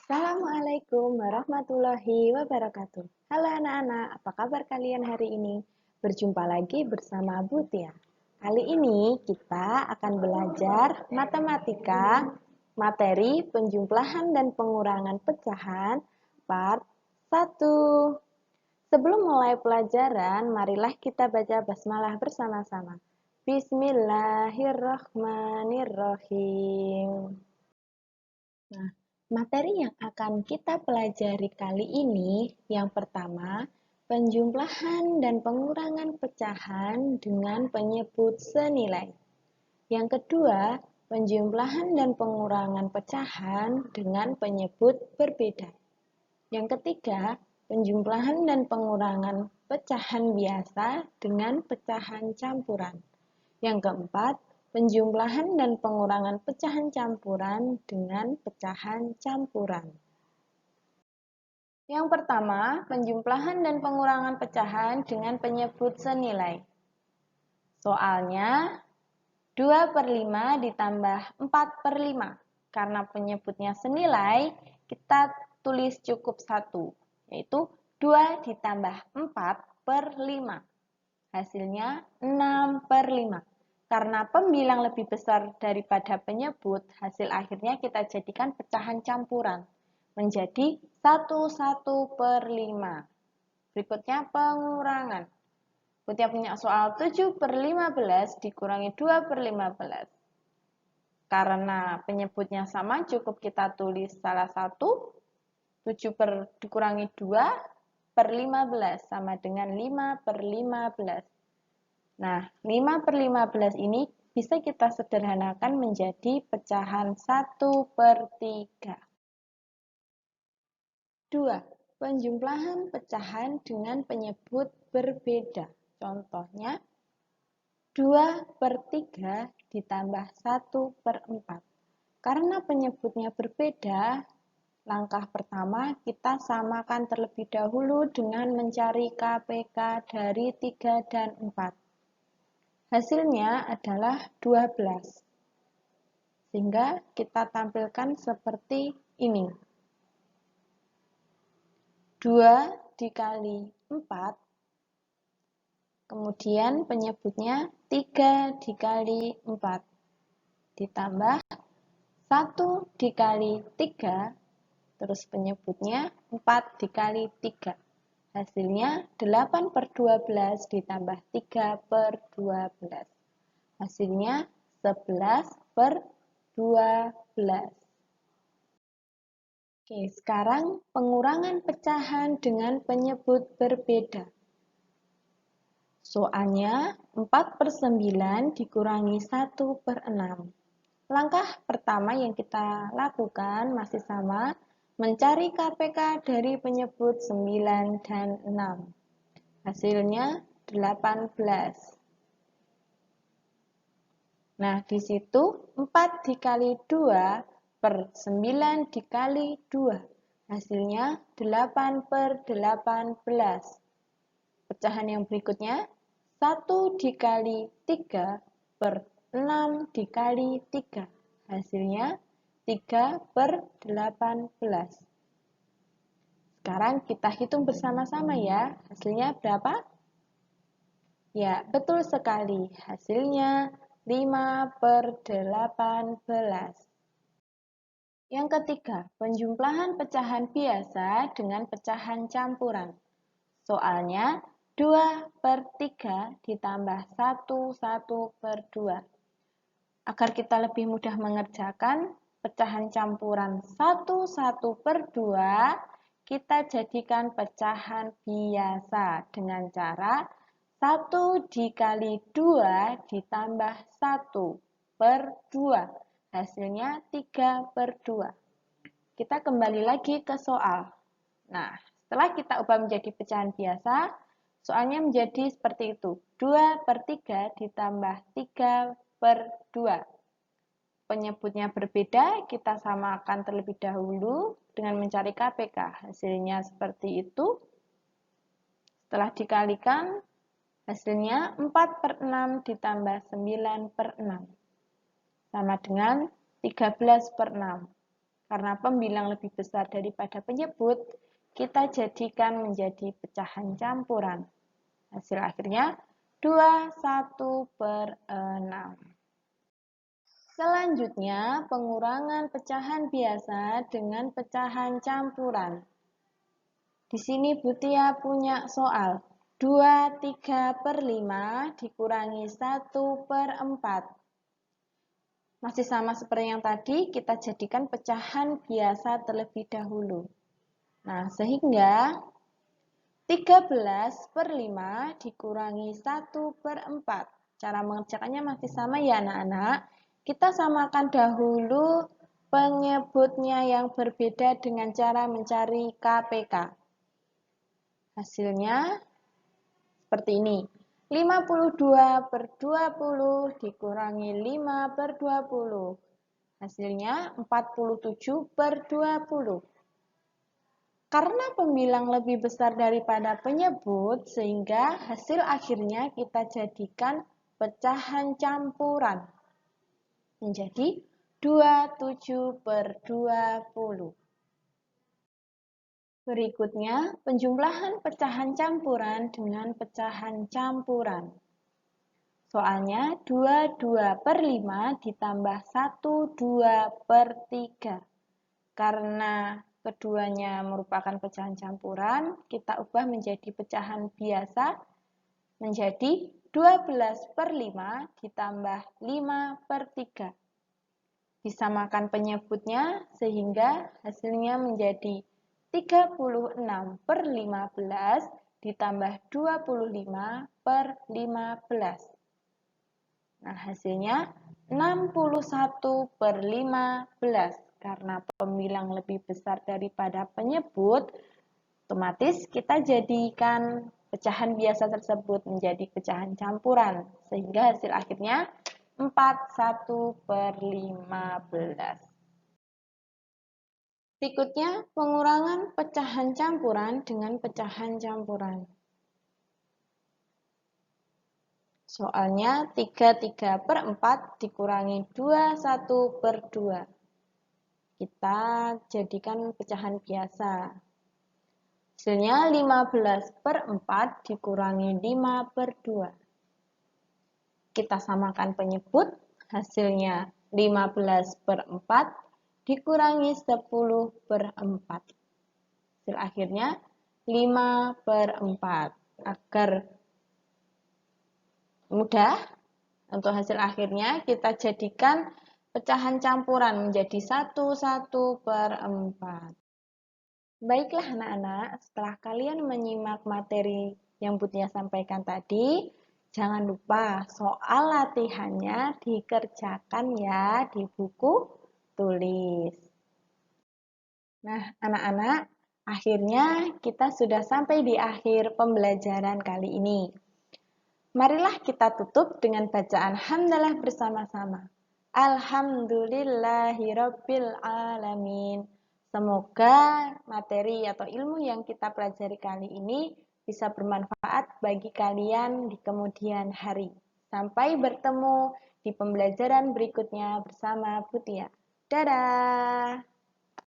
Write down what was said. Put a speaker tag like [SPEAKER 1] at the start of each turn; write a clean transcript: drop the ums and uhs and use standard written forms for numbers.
[SPEAKER 1] Assalamualaikum warahmatullahi wabarakatuh. Halo anak-anak, apa kabar kalian hari ini? Berjumpa lagi bersama Bu Tia. Kali ini kita akan belajar matematika, materi penjumlahan dan pengurangan pecahan, part 1. Sebelum mulai pelajaran, marilah kita baca basmalah bersama-sama. Bismillahirrahmanirrahim. Nah, materi yang akan kita pelajari kali ini yang pertama, penjumlahan dan pengurangan pecahan dengan penyebut senilai. Yang kedua, penjumlahan dan pengurangan pecahan dengan penyebut berbeda. Yang ketiga, penjumlahan dan pengurangan pecahan biasa dengan pecahan campuran. Yang keempat, penjumlahan dan pengurangan pecahan campuran dengan pecahan campuran. Yang pertama, penjumlahan dan pengurangan pecahan dengan penyebut senilai. Soalnya, 2/5 ditambah 4/5. Karena penyebutnya senilai, kita tulis cukup 1, yaitu 2 ditambah 4/5. Hasilnya 6/5. Karena pembilang lebih besar daripada penyebut, hasil akhirnya kita jadikan pecahan campuran. Menjadi 1/5. Berikutnya pengurangan. Kita punya soal 7/15 dikurangi 2/15. Karena penyebutnya sama, cukup kita tulis salah satu. 7 dikurangi 2/15 sama dengan 5/15. Nah, 5/15 ini bisa kita sederhanakan menjadi pecahan 1/3. 2. Penjumlahan pecahan dengan penyebut berbeda. Contohnya, 2/3 ditambah 1/4. Karena penyebutnya berbeda, langkah pertama kita samakan terlebih dahulu dengan mencari KPK dari 3 dan 4. Hasilnya adalah 12. Sehingga kita tampilkan seperti ini. 2 dikali 4, kemudian penyebutnya 3 dikali 4, ditambah 1 dikali 3, terus penyebutnya 4 dikali 3. Hasilnya 8/12 ditambah 3/12. Hasilnya 11/12. Oke, sekarang pengurangan pecahan dengan penyebut berbeda. Soalnya 4/9 dikurangi 1/6. Langkah pertama yang kita lakukan masih sama, mencari KPK dari penyebut 9 dan 6. Hasilnya 18. Nah, di situ 4 dikali 2/9 dikali 2. Hasilnya 8/18. Pecahan yang berikutnya, 1 dikali 3/6 dikali 3. Hasilnya 3/18. Sekarang kita hitung bersama-sama ya. Hasilnya berapa? Ya, betul sekali. Hasilnya 5/18. Yang ketiga, penjumlahan pecahan biasa dengan pecahan campuran. Soalnya 2/3 ditambah 1/2. Agar kita lebih mudah mengerjakan, pecahan campuran 1/2 kita jadikan pecahan biasa dengan cara 1 dikali 2 ditambah 1/2. Hasilnya 3/2. Kita kembali lagi ke soal. Nah, setelah kita ubah menjadi pecahan biasa, soalnya menjadi seperti itu. 2/3 ditambah 3/2. Penyebutnya berbeda, kita samakan terlebih dahulu dengan mencari KPK. Hasilnya seperti itu. Setelah dikalikan, hasilnya 4/6 ditambah 9/6. Sama dengan 13/6. Karena pembilang lebih besar daripada penyebut, kita jadikan menjadi pecahan campuran. Hasil akhirnya 21/6. Selanjutnya, pengurangan pecahan biasa dengan pecahan campuran. Di sini Butia punya soal. 23/5 dikurangi 1/4. Masih sama seperti yang tadi, kita jadikan pecahan biasa terlebih dahulu. Nah, sehingga 13/5 dikurangi 1/4. Cara mengerjakannya masih sama ya anak-anak. Kita samakan dahulu penyebutnya yang berbeda dengan cara mencari KPK. Hasilnya seperti ini. 52/20 dikurangi 5/20. Hasilnya 47/20. Karena pembilang lebih besar daripada penyebut, sehingga hasil akhirnya kita jadikan pecahan campuran. Menjadi 27/20. Berikutnya, penjumlahan pecahan campuran dengan pecahan campuran. Soalnya 22/5 ditambah 12/3. Karena keduanya merupakan pecahan campuran, kita ubah menjadi pecahan biasa menjadi 12/5 ditambah 5/3. Disamakan penyebutnya sehingga hasilnya menjadi 36/15 ditambah 25/15. Nah, hasilnya 61/15. Karena pembilang lebih besar daripada penyebut, otomatis kita jadikan pecahan biasa tersebut menjadi pecahan campuran. Sehingga hasil akhirnya 41/15. Berikutnya, pengurangan pecahan campuran dengan pecahan campuran. Soalnya 33/4 dikurangi 21/2. Kita jadikan pecahan biasa. Hasilnya 15/4 dikurangi 5/2. Kita samakan penyebut, hasilnya 15/4 dikurangi 10/4. Hasil akhirnya 5/4. Agar mudah, untuk hasil akhirnya kita jadikan pecahan campuran menjadi 1/4. Baiklah anak-anak, setelah kalian menyimak materi yang Butia sampaikan tadi, jangan lupa soal latihannya dikerjakan ya di buku tulis. Nah, anak-anak, akhirnya kita sudah sampai di akhir pembelajaran kali ini. Marilah kita tutup dengan bacaan hamdalah bersama-sama. Alhamdulillahirabbil alamin. Semoga materi atau ilmu yang kita pelajari kali ini bisa bermanfaat bagi kalian di kemudian hari. Sampai bertemu di pembelajaran berikutnya bersama Butia. Dadah!